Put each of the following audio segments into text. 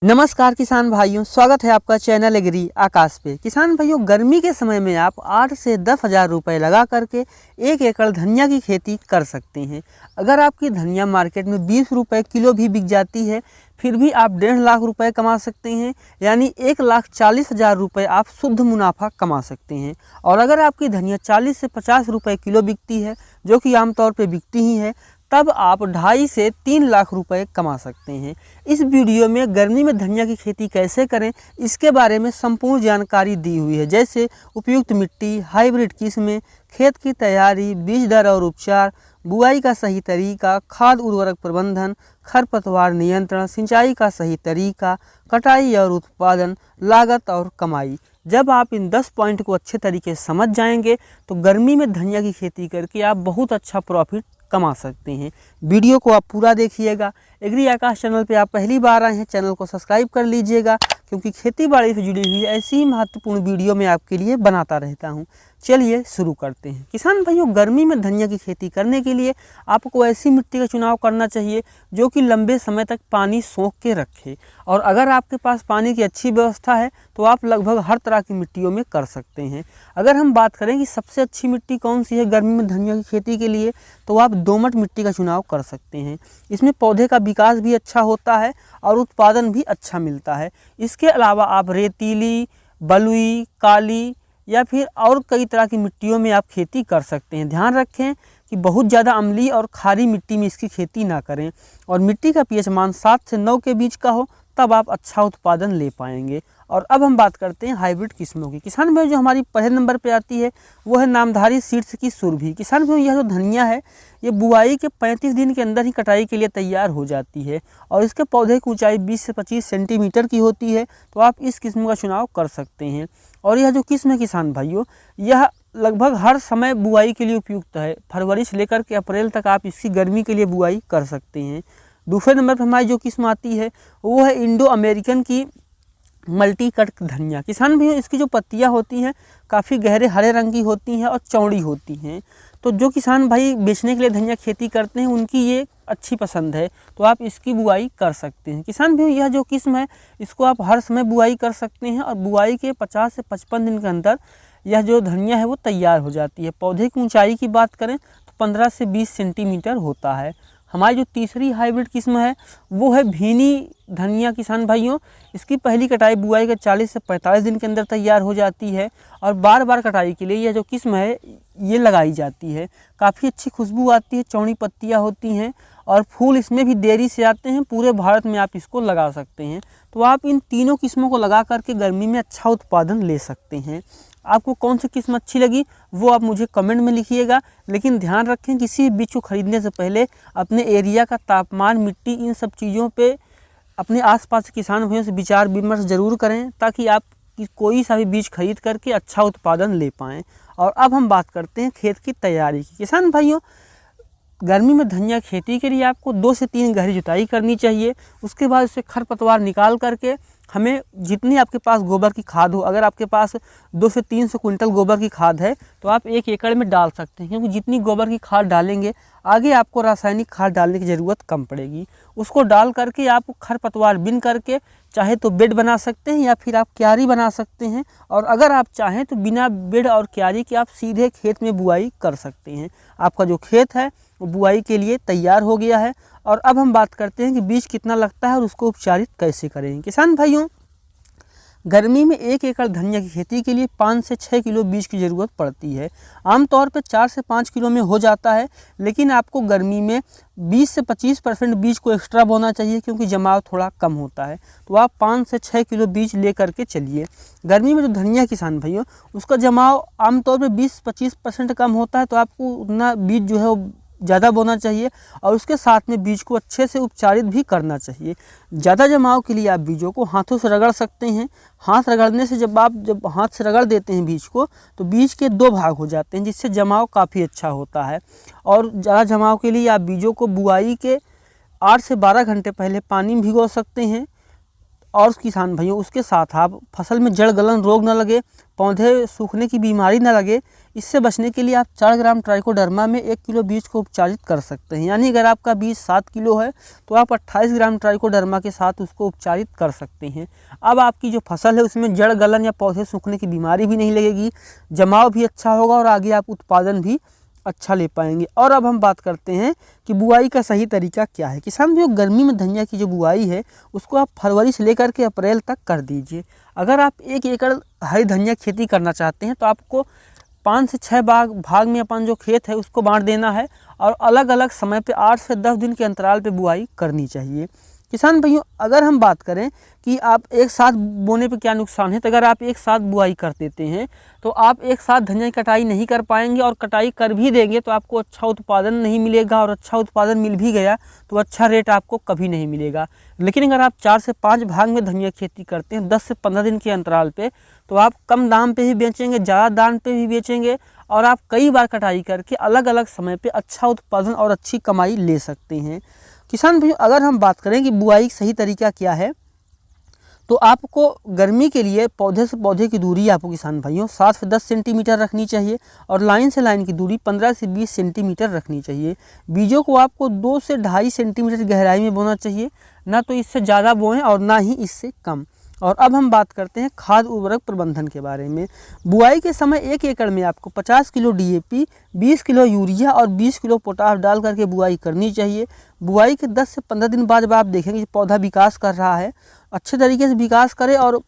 नमस्कार किसान भाइयों, स्वागत है आपका चैनल एग्री आकाश पे। किसान भाइयों, गर्मी के समय में आप 8 से 10 हज़ार रुपये लगा करके 1 एकड़ धनिया की खेती कर सकते हैं। अगर आपकी धनिया मार्केट में 20 रुपये किलो भी बिक जाती है, फिर भी आप 1.5 लाख रुपए कमा सकते हैं, यानी 1,40,000 रुपये आप शुद्ध मुनाफा कमा सकते हैं। और अगर आपकी धनिया 40 से 50 रुपये किलो बिकती है, जो कि आमतौर पर बिकती ही है, तब आप 2.5 से 3 लाख रुपए कमा सकते हैं। इस वीडियो में गर्मी में धनिया की खेती कैसे करें, इसके बारे में संपूर्ण जानकारी दी हुई है, जैसे उपयुक्त मिट्टी, हाइब्रिड किस्में, खेत की तैयारी, बीज दर और उपचार, बुआई का सही तरीका, खाद उर्वरक प्रबंधन, खरपतवार नियंत्रण, सिंचाई का सही तरीका, कटाई और उत्पादन, लागत और कमाई। जब आप इन 10 पॉइंट को अच्छे तरीके से समझ जाएंगे तो गर्मी में धनिया की खेती करके आप बहुत अच्छा प्रॉफिट कमा सकते हैं। वीडियो को आप पूरा देखिएगा। एग्री आकाश चैनल पे आप पहली बार आए हैं, चैनल को सब्सक्राइब कर लीजिएगा, क्योंकि खेती बाड़ी से जुड़ी हुई ऐसी ही महत्वपूर्ण वीडियो मैं आपके लिए बनाता रहता हूं। चलिए शुरू करते हैं। किसान भाइयों, गर्मी में धनिया की खेती करने के लिए आपको ऐसी मिट्टी का चुनाव करना चाहिए जो कि लंबे समय तक पानी सोख के रखे। और अगर आपके पास पानी की अच्छी व्यवस्था है तो आप लगभग हर तरह की मिट्टियों में कर सकते हैं। अगर हम बात करें कि सबसे अच्छी मिट्टी कौन सी है गर्मी में धनिया की खेती के लिए, तो आप दोमट मिट्टी का चुनाव कर सकते हैं। इसमें पौधे का विकास भी अच्छा होता है और उत्पादन भी अच्छा मिलता है। इसके अलावा आप रेतीली, बलुई, काली या फिर और कई तरह की मिट्टियों में आप खेती कर सकते हैं। ध्यान रखें कि बहुत ज़्यादा अम्लीय और खारी मिट्टी में इसकी खेती ना करें, और मिट्टी का पीएच मान 7 से 9 के बीच का हो, तब आप अच्छा उत्पादन ले पाएंगे। और अब हम बात करते हैं हाइब्रिड किस्मों की। किसान भाई, जो हमारी पहले नंबर पे आती है वो है नामधारी सीड्स की सुरभि। किसान भाई, यह जो धनिया है ये बुआई के 35 दिन के अंदर ही कटाई के लिए तैयार हो जाती है, और इसके पौधे की ऊंचाई 20 से 25 सेंटीमीटर की होती है। तो आप इस किस्म का चुनाव कर सकते हैं। और यह जो किस्म है किसान भाइयों, यह लगभग हर समय बुआई के लिए उपयुक्त है। फरवरी से लेकर के अप्रैल तक आप इसकी गर्मी के लिए बुआई कर सकते हैं। दूसरे नंबर पर हमारी जो किस्म आती है वो है इंडो अमेरिकन की मल्टी कट धनिया। किसान भी, इसकी जो पत्तियां होती हैं काफ़ी गहरे हरे रंग की होती हैं और चौड़ी होती हैं। तो जो किसान भाई बेचने के लिए धनिया खेती करते हैं उनकी ये अच्छी पसंद है, तो आप इसकी बुआई कर सकते हैं। किसान भी, यह जो किस्म है इसको आप हर समय बुआई कर सकते हैं, और बुआई के 50 से 55 दिन के अंदर यह जो धनिया है वो तैयार हो जाती है। पौधे की ऊंचाई की बात करें तो 15 से 20 सेंटीमीटर होता है। हमारी जो तीसरी हाइब्रिड किस्म है वो है भीनी धनिया। किसान भाइयों, इसकी पहली कटाई बुआई के 40 से 45 दिन के अंदर तैयार हो जाती है, और बार बार कटाई के लिए यह जो किस्म है ये लगाई जाती है। काफ़ी अच्छी खुशबू आती है, चौड़ी पत्तियां होती हैं, और फूल इसमें भी देरी से आते हैं। पूरे भारत में आप इसको लगा सकते हैं। तो आप इन तीनों किस्मों को लगा करके गर्मी में अच्छा उत्पादन ले सकते हैं। आपको कौन सी किस्म अच्छी लगी वो आप मुझे कमेंट में लिखिएगा। लेकिन ध्यान रखें, किसी बीज को खरीदने से पहले अपने एरिया का तापमान, मिट्टी, इन सब चीज़ों पे अपने आसपास के किसान भाइयों से विचार विमर्श जरूर करें, ताकि आप कोई सा भी बीज खरीद करके अच्छा उत्पादन ले पाएँ। और अब हम बात करते हैं खेत की तैयारी की। किसान भाइयों, गर्मी में धनिया खेती के लिए आपको 2 से 3 गहरी जुताई करनी चाहिए। उसके बाद उसे खरपतवार निकाल करके हमें जितनी आपके पास गोबर की खाद हो, अगर आपके पास 200 से 300 कुंटल गोबर की खाद है तो आप 1 एकड़ में डाल सकते हैं, क्योंकि जितनी गोबर की खाद डालेंगे आगे आपको रासायनिक खाद डालने की ज़रूरत कम पड़ेगी। उसको डाल करके आप खरपतवार बिन करके चाहे तो बेड बना सकते हैं या फिर आप क्यारी बना सकते हैं, और अगर आप चाहें तो बिना बेड और क्यारी के आप सीधे खेत में बुआई कर सकते हैं। आपका जो खेत है वो बुआई के लिए तैयार हो गया है। और अब हम बात करते हैं कि बीज कितना लगता है और उसको उपचारित कैसे करें। किसान भाइयों, गर्मी में 1 एकड़ धनिया की खेती के लिए 5 से 6 किलो बीज की ज़रूरत पड़ती है। आमतौर पर 4 से 5 किलो में हो जाता है, लेकिन आपको गर्मी में 20 से 25% बीज को एक्स्ट्रा बोना चाहिए, क्योंकि जमाव थोड़ा कम होता है। तो आप 5 से 6 किलो बीज ले करके चलिए। गर्मी में जो धनिया किसान भाइयों, उसका जमाव आमतौर पर 20-25% कम होता है, तो आपको उतना बीज जो है वो ज़्यादा बोना चाहिए, और उसके साथ में बीज को अच्छे से उपचारित भी करना चाहिए। ज़्यादा जमाव के लिए आप बीजों को हाथों से रगड़ सकते हैं। हाथ रगड़ने से जब हाथ से रगड़ देते हैं बीज को, तो बीज के 2 भाग हो जाते हैं, जिससे जमाव काफ़ी अच्छा होता है। और ज़्यादा जमाव के लिए आप बीजों को बुआई के 8 से 12 घंटे पहले पानी में भिगो सकते हैं। और किसान भाइयों उसके साथ आप फसल में जड़ गलन रोग न लगे, पौधे सूखने की बीमारी न लगे, इससे बचने के लिए आप 4 ग्राम ट्राइकोडर्मा में 1 किलो बीज को उपचारित कर सकते हैं। यानी अगर आपका बीज 7 किलो है तो आप 28 ग्राम ट्राइकोडर्मा के साथ उसको उपचारित कर सकते हैं। अब आपकी जो फसल है उसमें जड़ गलन या पौधे सूखने की बीमारी भी नहीं लगेगी, जमाव भी अच्छा होगा और आगे आप उत्पादन भी अच्छा ले पाएंगे। और अब हम बात करते हैं कि बुआई का सही तरीका क्या है। किसान भाइयों गर्मी में धनिया की जो बुआई है उसको आप फरवरी से लेकर के अप्रैल तक कर दीजिए। अगर आप 1 एकड़ हरी धनिया खेती करना चाहते हैं तो आपको 5 से 6 भाग में अपन जो खेत है उसको बांट देना है और अलग अलग समय पे 8 से 10 दिन के अंतराल पे बुआई करनी चाहिए। किसान भाइयों अगर हम बात करें कि आप एक साथ बोने पे क्या नुकसान है, तो अगर आप एक साथ बुआई कर देते हैं तो आप एक साथ धनिया की कटाई नहीं कर पाएंगे और कटाई कर भी देंगे तो आपको अच्छा उत्पादन नहीं मिलेगा और अच्छा उत्पादन मिल भी गया तो अच्छा रेट आपको कभी नहीं मिलेगा। लेकिन अगर आप 4 से 5 भाग में धनिया खेती करते हैं 10 से 15 दिन के अंतराल पे तो आप कम दाम पे भी बेचेंगे, ज़्यादा दाम पे भी बेचेंगे और आप कई बार कटाई करके अलग अलग समय पे अच्छा उत्पादन और अच्छी कमाई ले सकते हैं। किसान भाइयों अगर हम बात करें कि बुआई सही तरीका क्या है तो आपको गर्मी के लिए पौधे से पौधे की दूरी आपको किसान भाइयों 7 से 10 सेंटीमीटर रखनी चाहिए और लाइन से लाइन की दूरी 15 से 20 सेंटीमीटर रखनी चाहिए। बीजों को आपको 2 से 2.5 सेंटीमीटर गहराई में बोना चाहिए, ना तो इससे ज़्यादा बोएं और ना ही इससे कम। और अब हम बात करते हैं खाद उर्वरक प्रबंधन के बारे में। बुआई के समय 1 एकड़ में आपको 50 किलो DAP, 20 किलो यूरिया और 20 किलो पोटाश डाल करके बुआई करनी चाहिए। बुआई के 10 से 15 दिन बाद जब आप देखेंगे कि पौधा विकास कर रहा है, अच्छे तरीके से विकास करे और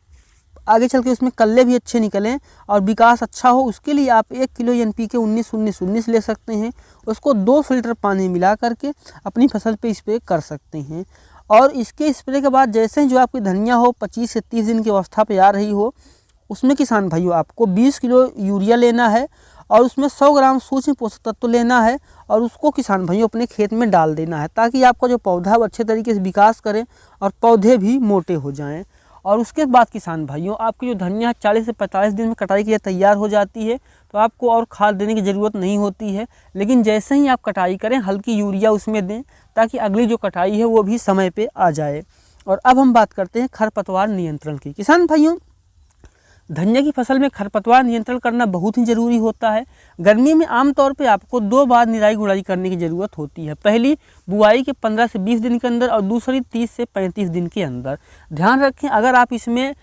आगे चल के उसमें कल्ले भी अच्छे निकलें और विकास अच्छा हो, उसके लिए आप 1 किलो NPK 19-19-19 ले सकते हैं। उसको 2 फिल्टर पानी मिला करके अपनी फसल पे स्प्रे कर सकते हैं। और इसके स्प्रे के बाद जैसे ही जो आपकी धनिया हो 25 से 30 दिन की अवस्था पे आ रही हो, उसमें किसान भाइयों आपको 20 किलो यूरिया लेना है और उसमें 100 ग्राम सूक्ष्म पोषक तत्व लेना है और उसको किसान भाइयों अपने खेत में डाल देना है ताकि आपका जो पौधा वो अच्छे तरीके से विकास करे और पौधे भी मोटे हो जाएं। और उसके बाद किसान भाइयों आपकी जो धनिया 40 से 45 दिन में कटाई के लिए तैयार हो जाती है तो आपको और खाद देने की ज़रूरत नहीं होती है। लेकिन जैसे ही आप कटाई करें हल्की यूरिया उसमें दें ताकि अगली जो कटाई है वो भी समय पे आ जाए। और अब हम बात करते हैं खरपतवार नियंत्रण की। किसान भाइयों धनिया की फसल में खरपतवार नियंत्रण करना बहुत ही ज़रूरी होता है। गर्मी में आमतौर पे आपको 2 बार निराई गुड़ाई करने की ज़रूरत होती है, पहली बुआई के 15 से 20 दिन के अंदर और दूसरी 30 से 35 दिन के अंदर। ध्यान रखें अगर आप इसमें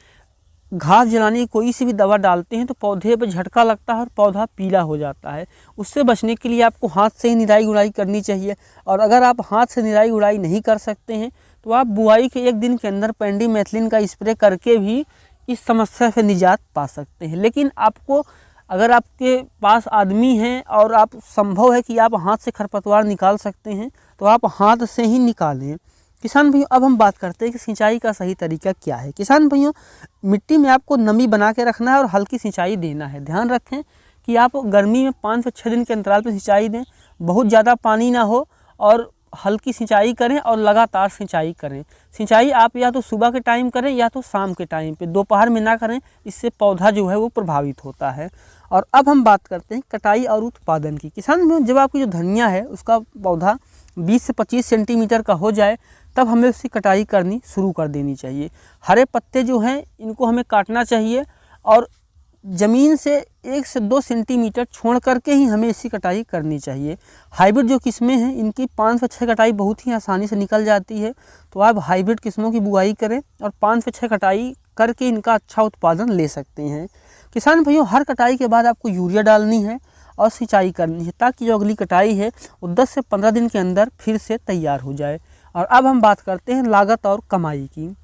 घास जलाने की कोई सी भी दवा डालते हैं तो पौधे पर झटका लगता है और पौधा पीला हो जाता है। उससे बचने के लिए आपको हाथ से ही निराई गुड़ाई करनी चाहिए और अगर आप हाथ से निराई गुड़ाई नहीं कर सकते हैं तो आप बुआई के 1 दिन के अंदर पेंडीमेथिलिन का स्प्रे करके भी इस समस्या से निजात पा सकते हैं। लेकिन आपको अगर आपके पास आदमी हैं और आप संभव है कि आप हाथ से खरपतवार निकाल सकते हैं तो आप हाथ से ही निकालें। किसान भाइयों अब हम बात करते हैं कि सिंचाई का सही तरीका क्या है। किसान भाइयों मिट्टी में आपको नमी बना के रखना है और हल्की सिंचाई देना है। ध्यान रखें कि आप गर्मी में 5 से 6 दिन के अंतराल पर सिंचाई दें, बहुत ज़्यादा पानी ना हो और हल्की सिंचाई करें और लगातार सिंचाई करें। सिंचाई आप या तो सुबह के टाइम करें या तो शाम के टाइम पे, दोपहर में ना करें, इससे पौधा जो है वो प्रभावित होता है। और अब हम बात करते हैं कटाई और उत्पादन की। किसान में जब आपकी जो धनिया है उसका पौधा 20 से 25 सेंटीमीटर का हो जाए तब हमें उसकी कटाई करनी शुरू कर देनी चाहिए। हरे पत्ते जो हैं इनको हमें काटना चाहिए और ज़मीन से 1 से 2 सेंटीमीटर छोड़ करके ही हमें इसकी कटाई करनी चाहिए। हाइब्रिड जो किस्में हैं इनकी 5 से 6 कटाई बहुत ही आसानी से निकल जाती है, तो आप हाइब्रिड किस्मों की बुआई करें और 5 से 6 कटाई करके इनका अच्छा उत्पादन ले सकते हैं। किसान भाइयों हर कटाई के बाद आपको यूरिया डालनी है और सिंचाई करनी है ताकि जो अगली कटाई है वो 10 से 15 दिन के अंदर फिर से तैयार हो जाए। और अब हम बात करते हैं लागत और कमाई की।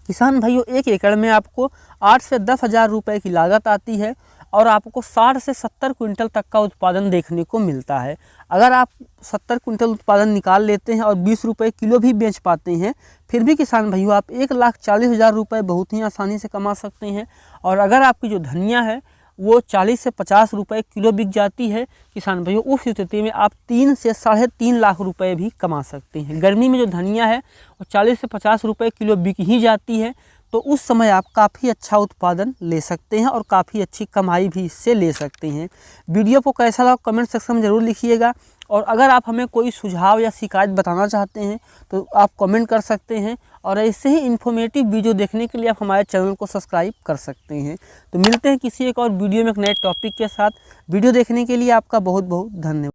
किसान भाइयों 1 एकड़ में आपको 8 से 10 हज़ार रुपये की लागत आती है और आपको 60 से 70 क्विंटल तक का उत्पादन देखने को मिलता है। अगर आप 70 क्विंटल उत्पादन निकाल लेते हैं और 20 रुपये किलो भी बेच पाते हैं फिर भी किसान भाइयों आप 1,40,000 रुपये बहुत ही आसानी से कमा सकते हैं। और अगर आपकी जो धनिया है वो 40 से 50 रुपये किलो बिक जाती है किसान भाइयों, उस स्थिति में आप 3 से 3.5 लाख रुपए भी कमा सकते हैं। गर्मी में जो धनिया है वो 40 से 50 रुपये किलो बिक ही जाती है, तो उस समय आप काफ़ी अच्छा उत्पादन ले सकते हैं और काफ़ी अच्छी कमाई भी इससे ले सकते हैं। वीडियो को कैसा लगा कमेंट सेक्शन में ज़रूर लिखिएगा, और अगर आप हमें कोई सुझाव या शिकायत बताना चाहते हैं तो आप कमेंट कर सकते हैं, और ऐसे ही इन्फॉर्मेटिव वीडियो देखने के लिए आप हमारे चैनल को सब्सक्राइब कर सकते हैं। तो मिलते हैं किसी एक और वीडियो में एक नए टॉपिक के साथ। वीडियो देखने के लिए आपका बहुत बहुत धन्यवाद।